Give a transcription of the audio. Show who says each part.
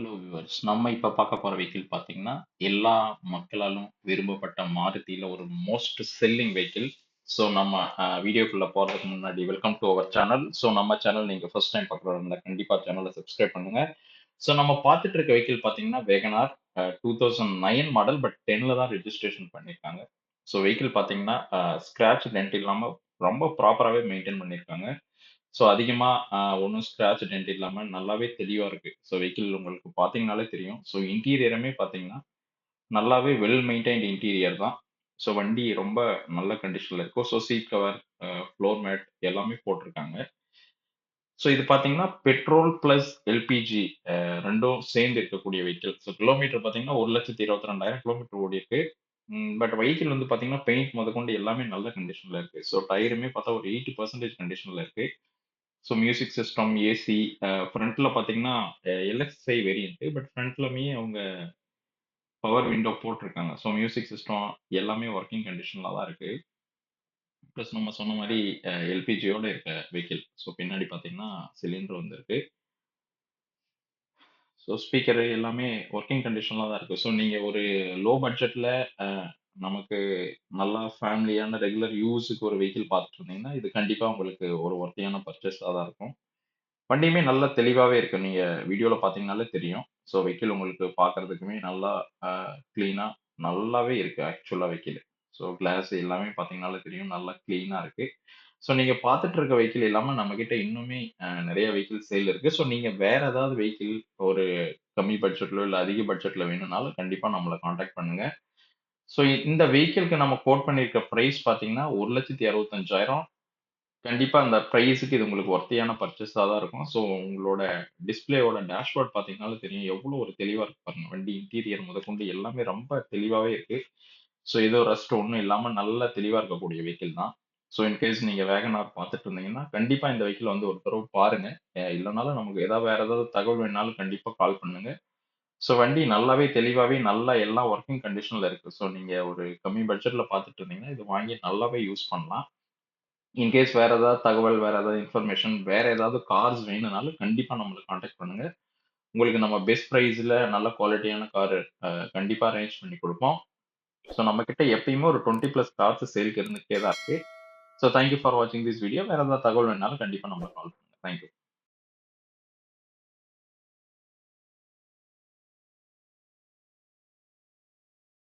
Speaker 1: Hello viewers. நம்ம இப்ப பார்க்க போற வெஹிக்கிள் பார்த்தீங்கன்னா, எல்லா மக்களாலும் விரும்பப்பட்ட மாருதியில ஒரு மோஸ்ட் செல்லிங் வெஹிக்கிள். ஸோ நம்ம வீடியோக்குள்ள போறதுக்கு முன்னாடி welcome to our channel. So நம்ம சேனல் நீங்க ஃபர்ஸ்ட் டைம் பார்க்குறதா இருந்தா கண்டிப்பா சேனலை சப்ஸ்கிரைப் பண்ணுங்க. ஸோ நம்ம பார்த்துட்டு இருக்க வெஹிக்கிள் பார்த்தீங்கன்னா, வேகனார் 2009 மாடல் பட் 10ல தான் ரெஜிஸ்ட்ரேஷன் பண்ணியிருக்காங்க. ஸோ வெஹிக்கிள் பார்த்தீங்கன்னா, ஸ்க்ராட்ச் டென்ட் இல்லாம ரொம்ப ப்ராப்பராவே மெயின்டெயின் பண்ணியிருக்காங்க. ஸோ அதிகமா ஒண்ணும் ஸ்க்ராட்ச் டென்ட் இல்லாம நல்லாவே தெளிவா இருக்கு. ஸோ வெஹிக்கிள் உங்களுக்கு பார்த்தீங்கனாலே தெரியும். ஸோ இன்டீரியருமே பார்த்தீங்கன்னா, நல்லாவே வெல் மெயின்டெயின்ட் இன்டீரியர் தான். ஸோ வண்டி ரொம்ப நல்ல கண்டிஷன்ல இருக்கும். So seat cover, floor mat எல்லாமே போட்டிருக்காங்க. ஸோ இது பார்த்தீங்கன்னா, பெட்ரோல் பிளஸ் எல்பிஜி 2ம் சேர்ந்து இருக்கக்கூடிய வெஹிக்கிள். ஸோ கிலோமீட்டர் பார்த்தீங்கன்னா, 1,22,000 கிலோமீட்டர் ஓடியிருக்கு. பட் வெஹிக்கிள் வந்து பார்த்தீங்கன்னா, பெயிண்ட் முதற்கொண்டு எல்லாமே நல்ல கண்டிஷன்ல இருக்கு. ஸோ டயருமே பார்த்தா ஒரு 80% கண்டிஷன்ல இருக்கு. ஸோ மியூசிக் சிஸ்டம், ஏசி, ஃப்ரண்ட்ல பார்த்தீங்கன்னா, எல்எக்ஸ்ஐ வேரியன்ட். பட் ஃப்ரண்ட்லுமே அவங்க பவர் விண்டோ போட்டிருக்காங்க. ஸோ மியூசிக் சிஸ்டம் எல்லாமே ஒர்க்கிங் கண்டிஷன்ல தான் இருக்கு. ப்ளஸ் நம்ம சொன்ன மாரி எல்பிஜியோட இருக்க வெஹிக்கிள். ஸோ பின்னாடி பார்த்தீங்கன்னா, சிலிண்டர் வந்திருக்கு. ஸோ ஸ்பீக்கர் எல்லாமே ஒர்க்கிங் கண்டிஷன்ல தான் இருக்கு. ஸோ நீங்க ஒரு லோ பட்ஜெட்ல அ நமக்கு நல்லா ஃபேமிலியான ரெகுலர் யூஸுக்கு ஒரு வெஹிக்கிள் பார்த்துட்டு இருந்தீங்கன்னா, இது கண்டிப்பா உங்களுக்கு ஒரு வொர்த்தியான பர்ச்சேஸா தான் இருக்கும். வண்டியுமே நல்லா தெளிவாவே இருக்கு. நீங்க வீடியோல பார்த்தீங்கனாலே தெரியும். ஸோ வெஹிக்கிள் உங்களுக்கு பார்க்கறதுக்குமே நல்லா அ கிளீனா நல்லாவே இருக்கு ஆக்சுவலா வெஹிக்கிள். ஸோ கிளாஸ் எல்லாமே பார்த்தீங்கனாலே தெரியும். நல்லா கிளீனா இருக்கு. ஸோ நீங்க பார்த்துட்டு இருக்க வெஹிக்கிள் இல்லாம நம்மகிட்ட இன்னுமே நெறைய வெஹிக்கிள் சேல்ல இருக்கு. ஸோ நீங்க வேற ஏதாவது வெஹிக்கிள் ஒரு கம்மி பட்ஜெட்லயோ, இல்ல அதிக பட்ஜெட்ல வேணும்னாலும் கண்டிப்பா நம்மள கான்டாக்ட் பண்ணுங்க. ஸோ இந்த வெஹிக்கிள்க்கு நம்ம கோட் பண்ணியிருக்க பிரைஸ் பார்த்தீங்கன்னா, 1,65,000. கண்டிப்பா அந்த பிரைஸ்க்கு இது உங்களுக்கு வொர்த்தியான பர்ச்சேஸா தான் இருக்கும். ஸோ உங்களோட டிஸ்ப்ளேவோட டேஷ்போர்ட் பார்த்தீங்கனாலும் தெரியும். எவ்வளோ ஒரு தெளிவா இருக்கு பாருங்க. வண்டி இன்டீரியர் முதற்கொண்டு எல்லாமே ரொம்ப தெளிவாவே இருக்கு. ஸோ ஏதோ ரஸ்ட் ஒண்ணும் இல்லாம நல்ல தெளிவா இருக்கக்கூடிய வெஹிக்கிள் தான். ஸோ இன்கேஸ் நீங்க வேகனார் பார்த்துட்டு இருந்தீங்கன்னா, கண்டிப்பா இந்த வெஹிக்கிள் வந்து ஒரு தடவ பாருங்க. இல்லனாலும் நமக்கு வேற ஏதாவது தகவல் வேணும்னாலும் கண்டிப்பா கால் பண்ணுங்க. ஸோ வண்டி நல்லாவே தெளிவாவே நல்லா எல்லாம் வொர்க்கிங் கண்டிஷன்ல இருக்கு. ஸோ நீங்க ஒரு கம்மி பட்ஜெட்ல பார்த்துட்டு இருந்தீங்கன்னா, இது வாங்கி நல்லாவே யூஸ் பண்ணலாம். இன்கேஸ் வேற ஏதாவது தகவல், வேற ஏதாவது இன்ஃபர்மேஷன், வேற ஏதாவது கார்ஸ் வேணும்னாலும் கண்டிப்பா நம்மள கான்டாக்ட் பண்ணுங்க. உங்களுக்கு நம்ம பெஸ்ட் பிரைஸ்ல நல்ல குவாலிட்டியான கார் கண்டிப்பா அரேஞ்ச் பண்ணி குடுப்போம். ஸோ நம்மகிட்ட எப்பயுமே ஒரு 20 பிளஸ் கார்ஸ் சேல்க்கு இருந்துகிட்டே தான் இருக்கு. ஸோ தேங்க் யூ ஃபார் வாட்சிங் திஸ் வீடியோ. வேற ஏதாவது தகவல் வேணும்னாலும் கண்டிப்பா நம்மள கால் பண்ணுங்க. Thank you.